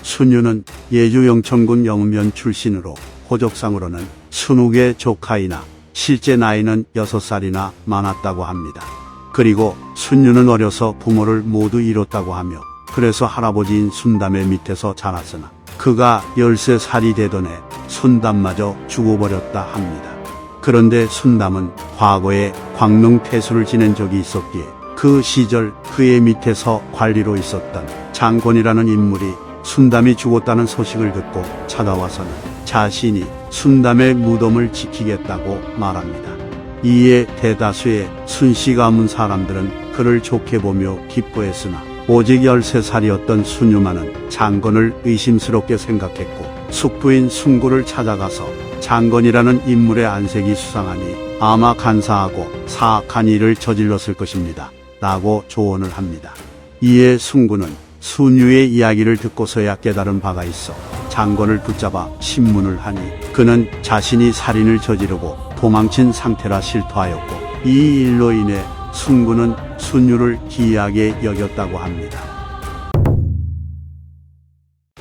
순유는 예주 영천군 영읍면 출신으로 호적상으로는 순욱의 조카이나 실제 나이는 6살이나 많았다고 합니다. 그리고 순유는 어려서 부모를 모두 잃었다고 하며 그래서 할아버지인 순담의 밑에서 자랐으나 그가 13살이 되던 해 순담마저 죽어버렸다 합니다. 그런데 순담은 과거에 광릉태수를 지낸 적이 있었기에 그 시절 그의 밑에서 관리로 있었던 장권이라는 인물이 순담이 죽었다는 소식을 듣고 찾아와서는 자신이 순담의 무덤을 지키겠다고 말합니다. 이에 대다수의 순씨 가문 사람들은 그를 좋게 보며 기뻐했으나 오직 13살이었던 순유만은 장건을 의심스럽게 생각했고 숙부인 순구를 찾아가서 장건이라는 인물의 안색이 수상하니 아마 간사하고 사악한 일을 저질렀을 것입니다. 라고 조언을 합니다. 이에 순구는 순유의 이야기를 듣고서야 깨달은 바가 있어 장건을 붙잡아 신문을 하니 그는 자신이 살인을 저지르고 도망친 상태라 실토하였고 이 일로 인해 순구는 순유를 기이하게 여겼다고 합니다.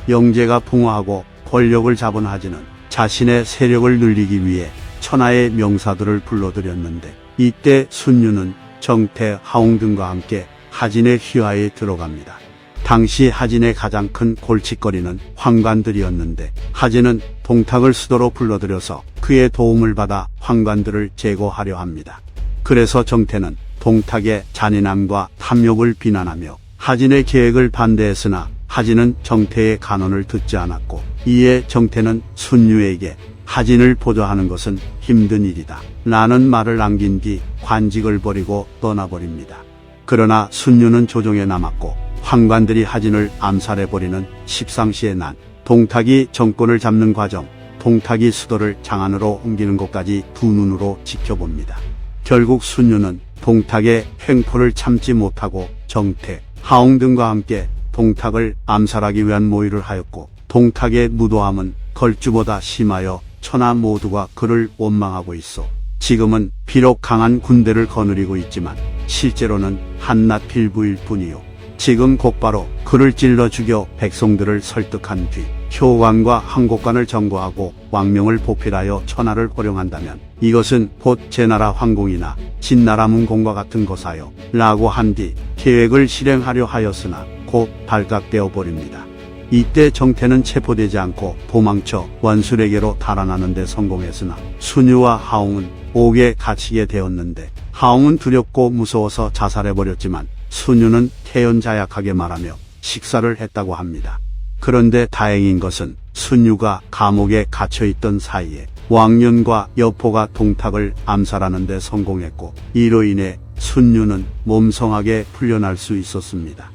영제가 풍화하고 권력을 잡은 하진은 자신의 세력을 늘리기 위해 천하의 명사들을 불러들였는데 이때 순유는 정태, 하웅 등과 함께 하진의 휘하에 들어갑니다. 당시 하진의 가장 큰 골칫거리는 환관들이었는데 하진은 동탁을 수도로 불러들여서 그의 도움을 받아 환관들을 제거하려 합니다. 그래서 정태는 동탁의 잔인함과 탐욕을 비난하며 하진의 계획을 반대했으나 하진은 정태의 간언을 듣지 않았고 이에 정태는 순유에게 하진을 보좌하는 것은 힘든 일이다 라는 말을 남긴 뒤 관직을 버리고 떠나버립니다. 그러나 순유는 조정에 남았고 환관들이 하진을 암살해버리는 십상시의 난, 동탁이 정권을 잡는 과정, 동탁이 수도를 장안으로 옮기는 것까지 두 눈으로 지켜봅니다. 결국 순유는 동탁의 횡포를 참지 못하고 정태, 하웅 등과 함께 동탁을 암살하기 위한 모의를 하였고 동탁의 무도함은 걸주보다 심하여 천하 모두가 그를 원망하고 있어 지금은 비록 강한 군대를 거느리고 있지만 실제로는 한낱 필부일 뿐이요. 지금 곧바로 그를 찔러 죽여 백성들을 설득한 뒤 효관과 항곡관을 점거하고 왕명을 보필하여 천하를 호령한다면 이것은 곧 제나라 황공이나 진나라 문공과 같은 것하여 라고 한 뒤 계획을 실행하려 하였으나 곧 발각되어 버립니다. 이때 정태는 체포되지 않고 도망쳐 원술에게로 달아나는 데 성공했으나 순유와 하웅은 옥에 갇히게 되었는데 하웅은 두렵고 무서워서 자살해버렸지만 순유는 태연자약하게 말하며 식사를 했다고 합니다. 그런데 다행인 것은 순유가 감옥에 갇혀있던 사이에 왕년과 여포가 동탁을 암살하는 데 성공했고 이로 인해 순유는 몸성하게 풀려날 수 있었습니다.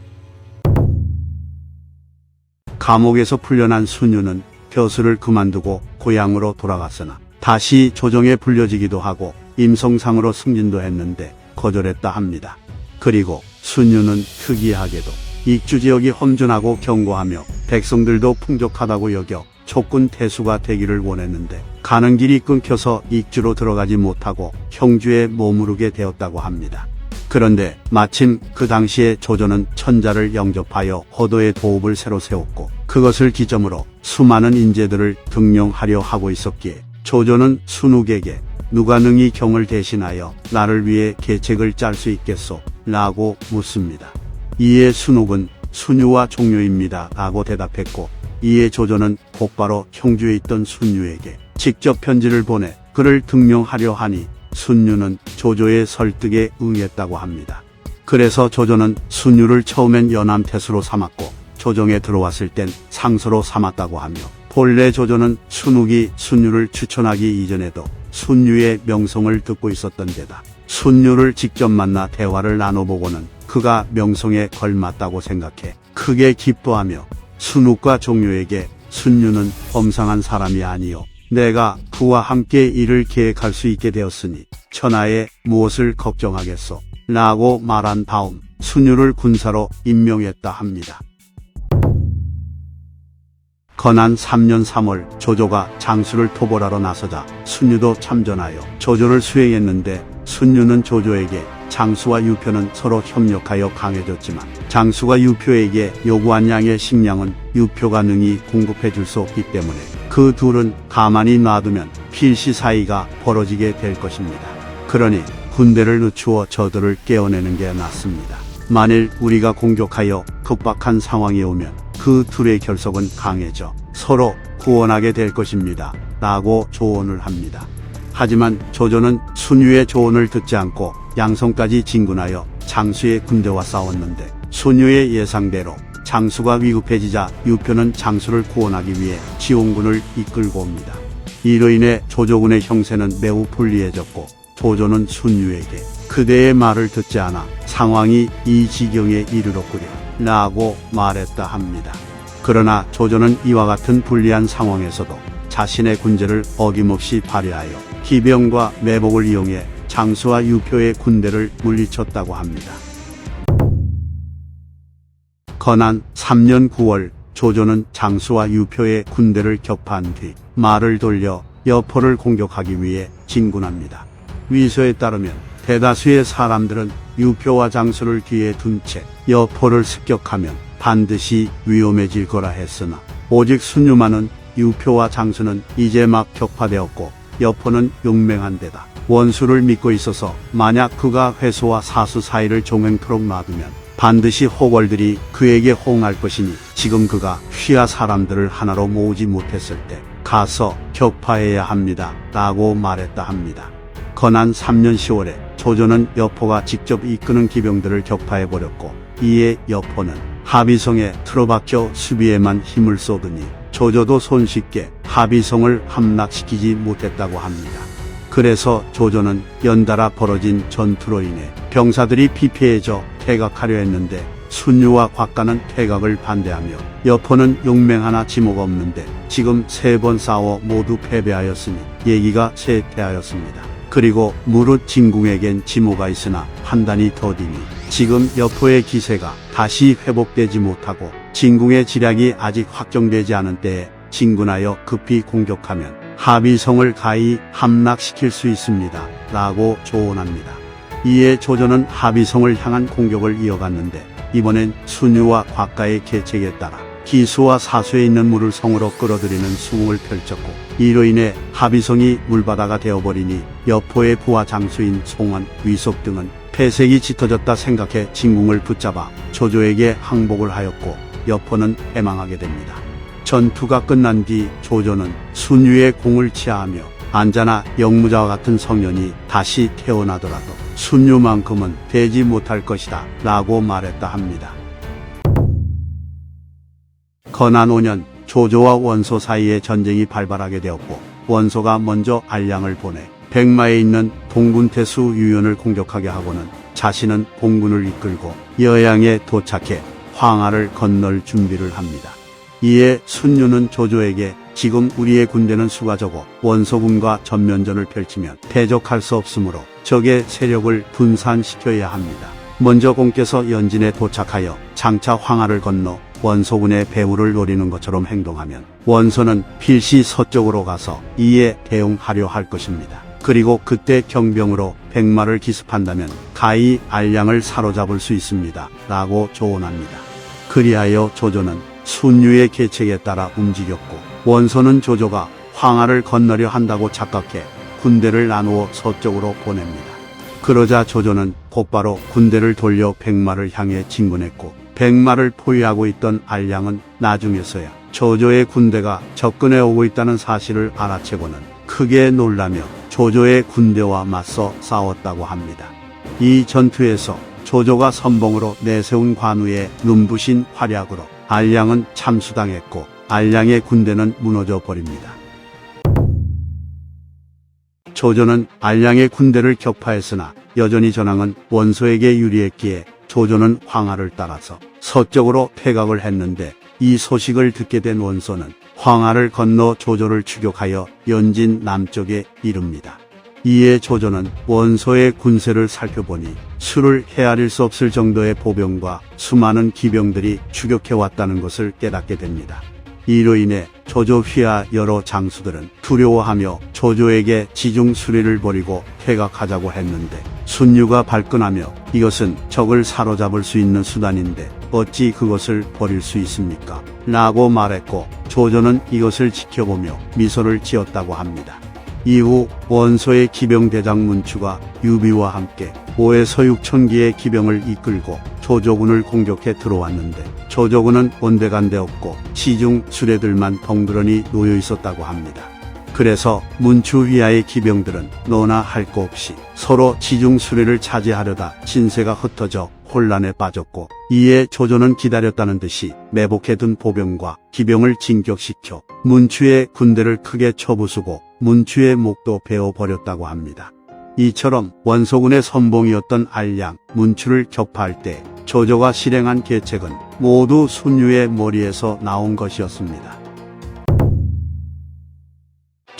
감옥에서 풀려난 순유는 벼슬을 그만두고 고향으로 돌아갔으나 다시 조정에 불려지기도 하고 임성상으로 승진도 했는데 거절했다 합니다. 그리고 순유는 특이하게도 익주지역이 험준하고 견고하며 백성들도 풍족하다고 여겨 촉군 태수가 되기를 원했는데 가는 길이 끊겨서 익주로 들어가지 못하고 형주에 머무르게 되었다고 합니다. 그런데 마침 그 당시에 조조는 천자를 영접하여 허도의 도읍을 새로 세웠고 그것을 기점으로 수많은 인재들을 등용하려 하고 있었기에 조조는 순욱에게 누가 능히 경을 대신하여 나를 위해 계책을 짤 수 있겠소? 라고 묻습니다. 이에 순욱은 순유와 종료입니다 라고 대답했고 이에 조조는 곧바로 형주에 있던 순유에게 직접 편지를 보내 그를 등용하려 하니 순유는 조조의 설득에 응했다고 합니다. 그래서 조조는 순유를 처음엔 연암태수로 삼았고 조정에 들어왔을 땐 상서로 삼았다고 하며 본래 조조는 순욱이 순유를 추천하기 이전에도 순유의 명성을 듣고 있었던 데다 순유를 직접 만나 대화를 나눠보고는 그가 명성에 걸맞다고 생각해 크게 기뻐하며 순욱과 종료에게 순유는 범상한 사람이 아니요 내가 그와 함께 일을 계획할 수 있게 되었으니 천하에 무엇을 걱정하겠소? 라고 말한 다음 순유를 군사로 임명했다 합니다. 건한 3년 3월 조조가 장수를 토벌하러 나서자 순유도 참전하여 조조를 수행했는데 순유는 조조에게 장수와 유표는 서로 협력하여 강해졌지만 장수가 유표에게 요구한 양의 식량은 유표가 능히 공급해 줄 수 없기 때문에 그 둘은 가만히 놔두면 필시 사이가 벌어지게 될 것입니다. 그러니 군대를 늦추어 저들을 깨어내는 게 낫습니다. 만일 우리가 공격하여 급박한 상황이 오면 그 둘의 결속은 강해져 서로 구원하게 될 것입니다. 라고 조언을 합니다. 하지만 조조는 순유의 조언을 듣지 않고 양성까지 진군하여 장수의 군대와 싸웠는데 순유의 예상대로 장수가 위급해지자 유표는 장수를 구원하기 위해 지원군을 이끌고 옵니다. 이로 인해 조조군의 형세는 매우 불리해졌고 조조는 순유에게 그대의 말을 듣지 않아 상황이 이 지경에 이르렀구려 라고 말했다 합니다. 그러나 조조는 이와 같은 불리한 상황에서도 자신의 군제를 어김없이 발휘하여 기병과 매복을 이용해 장수와 유표의 군대를 물리쳤다고 합니다. 건안 3년 9월 조조는 장수와 유표의 군대를 격파한 뒤 말을 돌려 여포를 공격하기 위해 진군합니다. 위서에 따르면 대다수의 사람들은 유표와 장수를 뒤에 둔 채 여포를 습격하면 반드시 위험해질 거라 했으나 오직 순유만은 유표와 장수는 이제 막 격파되었고 여포는 용맹한 데다 원수를 믿고 있어서 만약 그가 회수와 사수 사이를 종행토록 놔두면 반드시 호걸들이 그에게 호응할 것이니 지금 그가 휘하 사람들을 하나로 모으지 못했을 때 가서 격파해야 합니다. 라고 말했다 합니다. 건안 3년 10월에 조조는 여포가 직접 이끄는 기병들을 격파해버렸고 이에 여포는 하비성에 틀어박혀 수비에만 힘을 쏟으니 조조도 손쉽게 하비성을 함락시키지 못했다고 합니다. 그래서 조조는 연달아 벌어진 전투로 인해 병사들이 피폐해져 퇴각하려 했는데 순유와 곽가는 퇴각을 반대하며 여포는 용맹하나 지목 없는데 지금 3번 싸워 모두 패배하였으니 얘기가 쇠퇴하였습니다. 그리고 무릇 진궁에겐 지모가 있으나 판단이 더디니 지금 여포의 기세가 다시 회복되지 못하고 진궁의 지략이 아직 확정되지 않은 때에 진군하여 급히 공격하면 하비성을 가히 함락시킬 수 있습니다. 라고 조언합니다. 이에 조조는 하비성을 향한 공격을 이어갔는데 이번엔 순유와 곽가의 계책에 따라 기수와 사수에 있는 물을 성으로 끌어들이는 수궁을 펼쳤고 이로 인해 하비성이 물바다가 되어버리니 여포의 부하 장수인 송원, 위속 등은 패색이 짙어졌다 생각해 진궁을 붙잡아 조조에게 항복을 하였고 여포는 패망하게 됩니다. 전투가 끝난 뒤 조조는 순유의 공을 치하하며 안자나 영무자와 같은 성년이 다시 태어나더라도 순유만큼은 되지 못할 것이다 라고 말했다 합니다. 건안 5년 조조와 원소 사이에 전쟁이 발발하게 되었고 원소가 먼저 알량을 보내 백마에 있는 동군태수 유연을 공격하게 하고는 자신은 봉군을 이끌고 여양에 도착해 황하를 건널 준비를 합니다. 이에 순유는 조조에게 지금 우리의 군대는 수가 적어 원소군과 전면전을 펼치면 대적할 수 없으므로 적의 세력을 분산시켜야 합니다. 먼저 공께서 연진에 도착하여 장차 황하를 건너 원소군의 배후를 노리는 것처럼 행동하면 원소는 필시 서쪽으로 가서 이에 대응하려 할 것입니다. 그리고 그때 경병으로 백마를 기습한다면 가히 알량을 사로잡을 수 있습니다. 라고 조언합니다. 그리하여 조조는 순유의 계책에 따라 움직였고 원소는 조조가 황하를 건너려 한다고 착각해 군대를 나누어 서쪽으로 보냅니다. 그러자 조조는 곧바로 군대를 돌려 백마를 향해 진군했고 백마를 포위하고 있던 알량은 나중에서야 조조의 군대가 접근해 오고 있다는 사실을 알아채고는 크게 놀라며 조조의 군대와 맞서 싸웠다고 합니다. 이 전투에서 조조가 선봉으로 내세운 관우의 눈부신 활약으로 알량은 참수당했고 알량의 군대는 무너져 버립니다. 조조는 알량의 군대를 격파했으나 여전히 전황은 원소에게 유리했기에 조조는 황하를 따라서 서쪽으로 퇴각을 했는데 이 소식을 듣게 된 원소는 황하를 건너 조조를 추격하여 연진 남쪽에 이릅니다. 이에 조조는 원소의 군세를 살펴보니 수를 헤아릴 수 없을 정도의 보병과 수많은 기병들이 추격해왔다는 것을 깨닫게 됩니다. 이로 인해 조조 휘하 여러 장수들은 두려워하며 조조에게 지중 수리를 벌이고 퇴각하자고 했는데 순유가 발끈하며 이것은 적을 사로잡을 수 있는 수단인데 어찌 그것을 버릴 수 있습니까? 라고 말했고 조조는 이것을 지켜보며 미소를 지었다고 합니다. 이후 원소의 기병대장 문추가 유비와 함께 5에서 6,000기의 기병을 이끌고 조조군을 공격해 들어왔는데 조조군은 온데간데 없고 시중 수레들만 덩그러니 놓여 있었다고 합니다. 그래서 문추 위하의 기병들은 너나 할 거 없이 서로 지중 수레를 차지하려다 진세가 흩어져 혼란에 빠졌고 이에 조조는 기다렸다는 듯이 매복해둔 보병과 기병을 진격시켜 문추의 군대를 크게 쳐부수고 문추의 목도 베어버렸다고 합니다. 이처럼 원소군의 선봉이었던 알량, 문추를 격파할 때 조조가 실행한 계책은 모두 순유의 머리에서 나온 것이었습니다.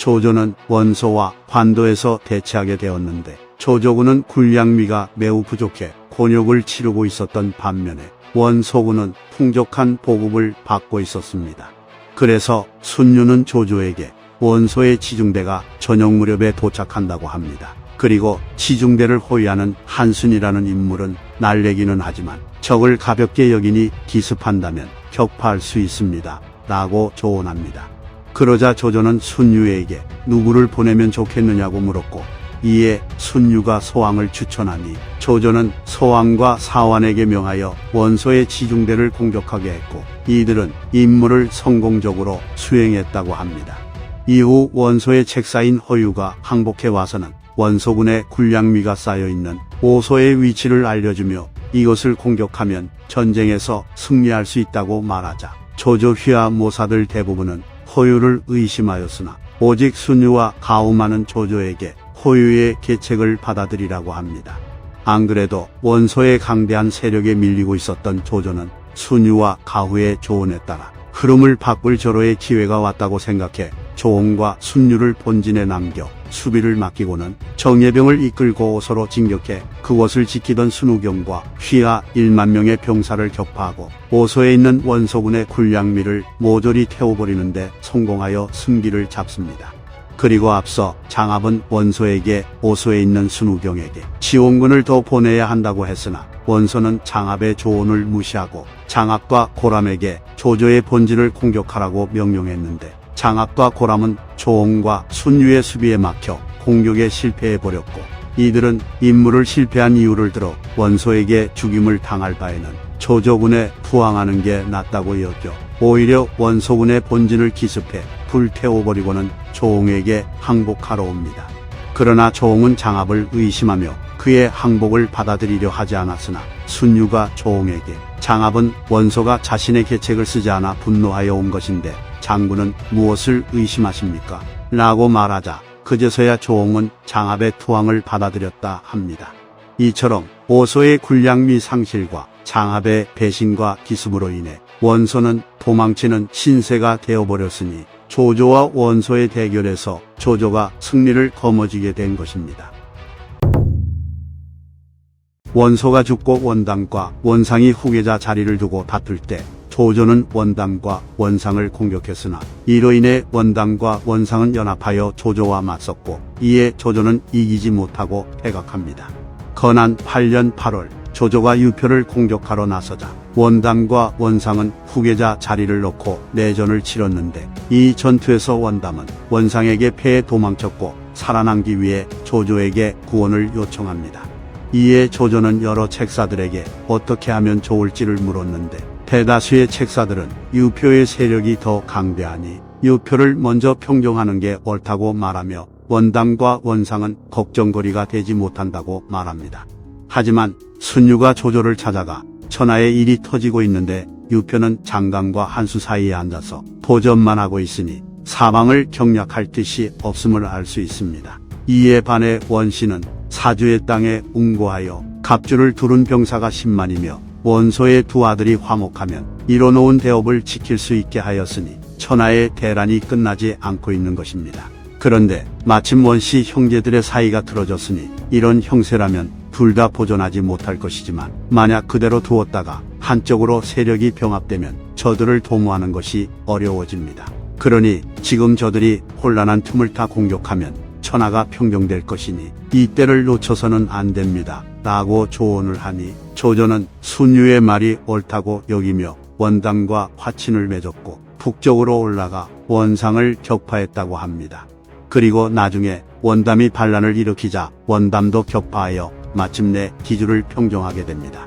조조는 원소와 관도에서 대치하게 되었는데 조조군은 군량미가 매우 부족해 곤욕을 치르고 있었던 반면에 원소군은 풍족한 보급을 받고 있었습니다. 그래서 순유는 조조에게 원소의 지중대가 저녁 무렵에 도착한다고 합니다. 그리고 지중대를 호위하는 한순이라는 인물은 날래기는 하지만 적을 가볍게 여기니 기습한다면 격파할 수 있습니다. 라고 조언합니다. 그러자 조조는 순유에게 누구를 보내면 좋겠느냐고 물었고 이에 순유가 소왕을 추천하니 조조는 소왕과 사환에게 명하여 원소의 지중대를 공격하게 했고 이들은 임무를 성공적으로 수행했다고 합니다. 이후 원소의 책사인 허유가 항복해 와서는 원소군의 군량미가 쌓여있는 오소의 위치를 알려주며 이것을 공격하면 전쟁에서 승리할 수 있다고 말하자 조조 휘하 모사들 대부분은 허유를 의심하였으나 오직 순유와 가움하는 조조에게 허유의 계책을 받아들이라고 합니다. 안 그래도 원소의 강대한 세력에 밀리고 있었던 조조는 순유와 가후의 조언에 따라 흐름을 바꿀 절호의 기회가 왔다고 생각해 조홍과 순유를 본진에 남겨 수비를 맡기고는 정예병을 이끌고 오소로 진격해 그곳을 지키던 순우경과 휘하 1만 명의 병사를 격파하고 오소에 있는 원소군의 군량미를 모조리 태워버리는데 성공하여 승기를 잡습니다. 그리고 앞서 장압은 원소에게 오소에 있는 순우경에게 지원군을 더 보내야 한다고 했으나 원소는 장압의 조언을 무시하고 장압과 고람에게 조조의 본진을 공격하라고 명령했는데 장압과 고람은 조홍과 순유의 수비에 막혀 공격에 실패해버렸고 이들은 임무를 실패한 이유를 들어 원소에게 죽임을 당할 바에는 조조군에 부항하는 게 낫다고 여겨 오히려 원소군의 본진을 기습해 불태워버리고는 조홍에게 항복하러 옵니다. 그러나 조홍은 장압을 의심하며 그의 항복을 받아들이려 하지 않았으나 순유가 조홍에게 장압은 원소가 자신의 계책을 쓰지 않아 분노하여 온 것인데 장군은 무엇을 의심하십니까? 라고 말하자 그제서야 조홍은 장압의 투항을 받아들였다 합니다. 이처럼 오소의 군량미 상실과 장압의 배신과 기습으로 인해 원소는 도망치는 신세가 되어버렸으니 조조와 원소의 대결에서 조조가 승리를 거머쥐게 된 것입니다. 원소가 죽고 원당과 원상이 후계자 자리를 두고 다툴 때 조조는 원당과 원상을 공격했으나 이로 인해 원당과 원상은 연합하여 조조와 맞섰고 이에 조조는 이기지 못하고 패각합니다. 건한 8년 8월 조조가 유표를 공격하러 나서자 원당과 원상은 후계자 자리를 놓고 내전을 치렀는데 이 전투에서 원담은 원상에게 패해 도망쳤고 살아남기 위해 조조에게 구원을 요청합니다. 이에 조조는 여러 책사들에게 어떻게 하면 좋을지를 물었는데 대다수의 책사들은 유표의 세력이 더 강대하니 유표를 먼저 평정하는 게 옳다고 말하며 원당과 원상은 걱정거리가 되지 못한다고 말합니다. 하지만 순유가 조조를 찾아가 천하의 일이 터지고 있는데 유표는 장강과 한수 사이에 앉아서 도전만 하고 있으니 사방을 경략할 뜻이 없음을 알 수 있습니다. 이에 반해 원씨는 사주의 땅에 웅고하여 갑주를 두른 병사가 10만이며 원소의 두 아들이 화목하면 이뤄놓은 대업을 지킬 수 있게 하였으니 천하의 대란이 끝나지 않고 있는 것입니다. 그런데 마침 원씨 형제들의 사이가 틀어졌으니 이런 형세라면 둘 다 보존하지 못할 것이지만 만약 그대로 두었다가 한쪽으로 세력이 병합되면 저들을 도모하는 것이 어려워집니다. 그러니 지금 저들이 혼란한 틈을 타 공격하면 천하가 평정될 것이니 이때를 놓쳐서는 안 됩니다. 라고 조언을 하니 조조는 순유의 말이 옳다고 여기며 원담과 화친을 맺었고 북쪽으로 올라가 원상을 격파했다고 합니다. 그리고 나중에 원담이 반란을 일으키자 원담도 격파하여 마침내 기주를 평정하게 됩니다.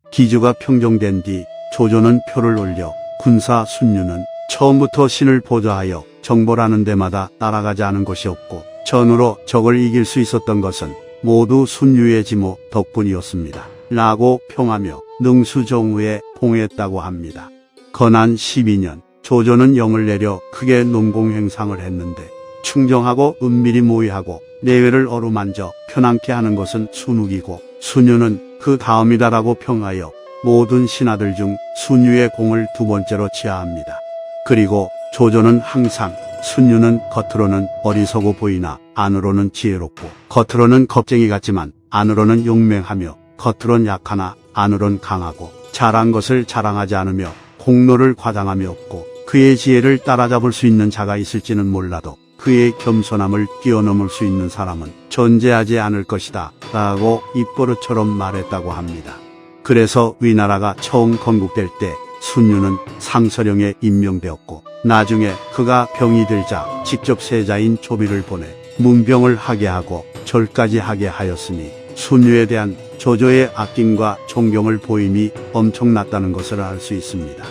기주가 평정된 뒤 조조는 표를 올려 군사 순유는 처음부터 신을 보좌하여 정벌하는 데마다 따라가지 않은 것이 없고 전으로 적을 이길 수 있었던 것은 모두 순유의 지모 덕분이었습니다. 라고 평하며 능수정우에 봉했다고 합니다. 건한 12년 조조는 영을 내려 크게 농공행상을 했는데 충정하고 은밀히 모의하고 내외를 어루만져 편안케 하는 것은 순욱이고 순유는 그 다음이다라고 평하여 모든 신하들 중 순유의 공을 두 번째로 치하합니다. 그리고 조조는 항상 순유는 겉으로는 어리석어 보이나 안으로는 지혜롭고 겉으로는 겁쟁이 같지만 안으로는 용맹하며 겉으론 약하나 안으론 강하고 잘한 것을 자랑하지 않으며 공로를 과장함이 없고 그의 지혜를 따라잡을 수 있는 자가 있을지는 몰라도 그의 겸손함을 뛰어넘을 수 있는 사람은 존재하지 않을 것이다 라고 입버릇처럼 말했다고 합니다. 그래서 위나라가 처음 건국될 때 순유는 상서령에 임명되었고 나중에 그가 병이 들자 직접 세자인 조비를 보내 문병을 하게 하고 절까지 하게 하였으니 순유에 대한 조조의 아낌과 존경을 보임이 엄청났다는 것을 알 수 있습니다.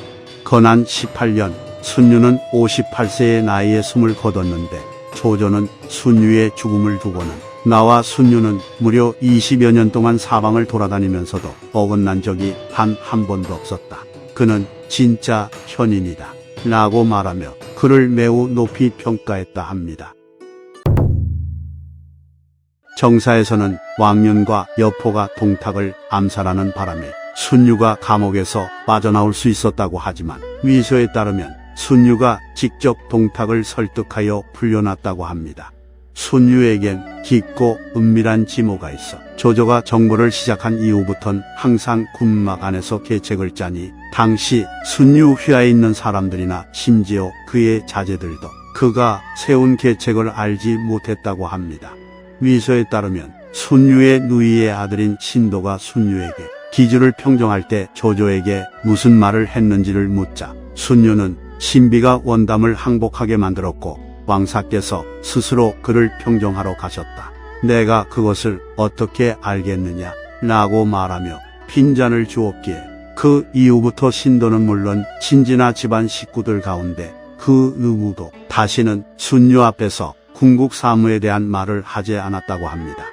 건한 18년 순유는 58세의 나이에 숨을 거뒀는데 조조는 순유의 죽음을 두고는 나와 순유는 무려 20여 년 동안 사방을 돌아다니면서도 어긋난 적이 한 번도 없었다. 그는 진짜 현인이다 라고 말하며 그를 매우 높이 평가했다 합니다. 정사에서는 왕년과 여포가 동탁을 암살하는 바람에 순유가 감옥에서 빠져나올 수 있었다고 하지만 위서에 따르면 순유가 직접 동탁을 설득하여 풀려났다고 합니다. 순유에겐 깊고 은밀한 지모가 있어 조조가 정벌을 시작한 이후부턴 항상 군막 안에서 계책을 짜니 당시 순유 휘하에 있는 사람들이나 심지어 그의 자제들도 그가 세운 계책을 알지 못했다고 합니다. 위서에 따르면 순유의 누이의 아들인 신도가 순유에게 기주를 평정할 때 조조에게 무슨 말을 했는지를 묻자 순유는 신비가 원담을 항복하게 만들었고 왕사께서 스스로 그를 평정하러 가셨다. 내가 그것을 어떻게 알겠느냐 라고 말하며 빈잔을 주었기에 그 이후부터 신도는 물론 친지나 집안 식구들 가운데 그 누구도 다시는 순유 앞에서 궁국 사무에 대한 말을 하지 않았다고 합니다.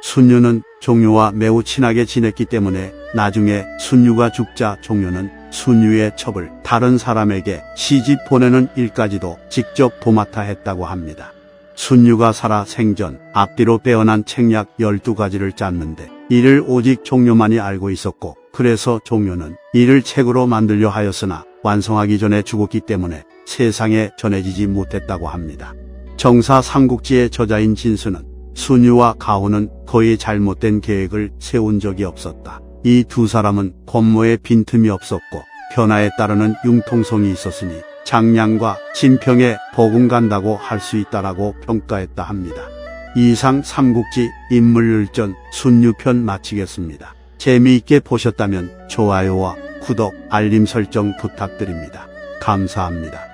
순유는 종묘와 매우 친하게 지냈기 때문에 나중에 순유가 죽자 종묘는 순유의 첩을 다른 사람에게 시집 보내는 일까지도 직접 도맡아 했다고 합니다. 순유가 살아 생전 앞뒤로 빼어난 책략 12가지를 짰는데 이를 오직 종묘만이 알고 있었고 그래서 종묘는 이를 책으로 만들려 하였으나 완성하기 전에 죽었기 때문에 세상에 전해지지 못했다고 합니다. 정사 삼국지의 저자인 진수는 순유와 가후는 거의 잘못된 계획을 세운 적이 없었다. 이 두 사람은 권모에 빈틈이 없었고 변화에 따르는 융통성이 있었으니 장량과 진평에 버금간다고 할 수 있다라고 평가했다 합니다. 이상 삼국지 인물열전 순유편 마치겠습니다. 재미있게 보셨다면 좋아요와 구독, 알림 설정 부탁드립니다. 감사합니다.